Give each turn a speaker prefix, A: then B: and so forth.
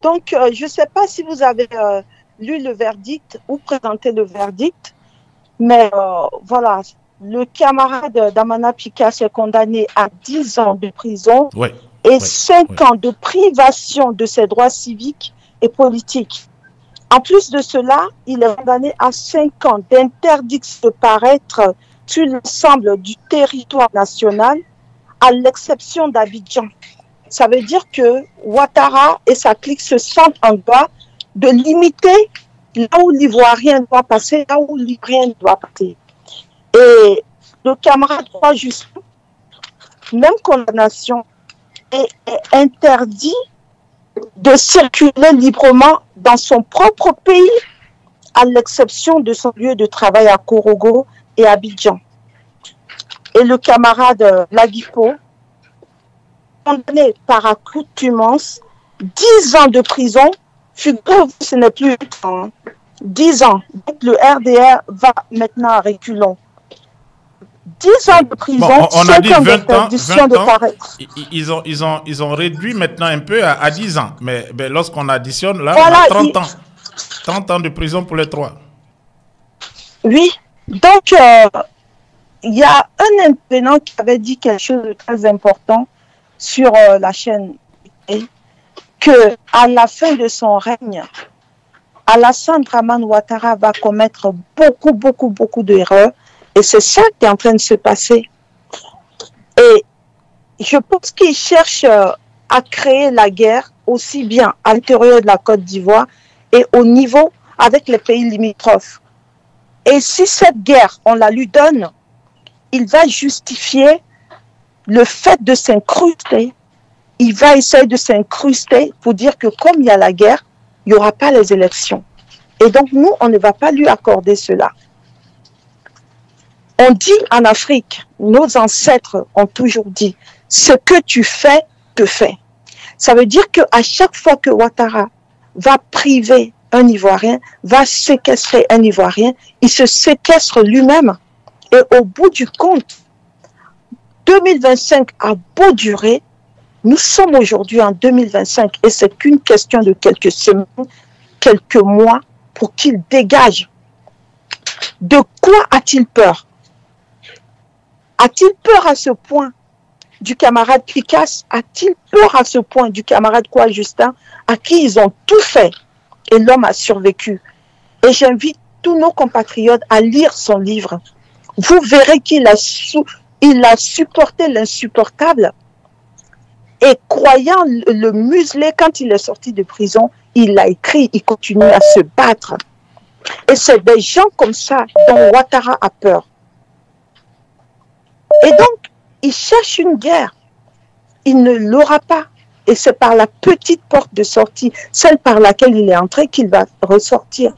A: Donc, je ne sais pas si vous avez lu le verdict ou présenté le verdict, mais voilà, le camarade d'Amana Pikas est condamné à 10 ans de prison et 5 ans de privation de ses droits civiques et politiques. En plus de cela, il est condamné à 5 ans d'interdiction de paraître sur l'ensemble du territoire national, à l'exception d'Abidjan. Ça veut dire que Ouattara et sa clique se sentent en droit de limiter là où l'Ivoirien doit passer, là où l'Ivoirien doit passer. Et le camarade Roi Justin, même condamnation, est interdit de circuler librement dans son propre pays, à l'exception de son lieu de travail à Korogo et Abidjan. Et le camarade Laguipo, condamné par accoutumance, 10 ans de prison, figurez-vous, ce n'est plus 8 ans, 10 ans. Donc le RDR va maintenant à reculons. 10 ans de prison,
B: bon, on a dit 20 ans,
A: de paraître.
B: Ils ont réduit maintenant un peu à 10 ans. Mais lorsqu'on additionne, là,
A: voilà,
B: on a 30 ans. 30 ans de prison pour les 3. Oui.
A: Donc, il y a un intervenant qui avait dit quelque chose de très important sur la chaîne, que à la fin de son règne, Alassane Dramane Ouattara va commettre beaucoup d'erreurs. Et c'est ça qui est en train de se passer. Et je pense qu'il cherche à créer la guerre aussi bien à l'intérieur de la Côte d'Ivoire et au niveau avec les pays limitrophes. Et si cette guerre, on la lui donne, il va justifier le fait de s'incruster. Il va essayer de s'incruster pour dire que comme il y a la guerre, il n'y aura pas les élections. Et donc nous, on ne va pas lui accorder cela. On dit en Afrique, nos ancêtres ont toujours dit, ce que tu fais, te fait. Ça veut dire qu'à chaque fois que Ouattara va priver un Ivoirien, va séquestrer un Ivoirien, il se séquestre lui-même. Et au bout du compte, 2025 a beau durer, nous sommes aujourd'hui en 2025 et c'est qu'une question de quelques semaines, quelques mois pour qu'il dégage. De quoi a-t-il peur? A-t-il peur à ce point du camarade Pikas? A-t-il peur à ce point du camarade Roi Justin, à qui ils ont tout fait et l'homme a survécu? Et j'invite tous nos compatriotes à lire son livre. Vous verrez qu'il a, supporté l'insupportable. Et croyant le museler quand il est sorti de prison, il a écrit, il continue à se battre. Et c'est des gens comme ça dont Ouattara a peur. Et donc, il cherche une guerre. Il ne l'aura pas. Et c'est par la petite porte de sortie, celle par laquelle il est entré, qu'il va ressortir.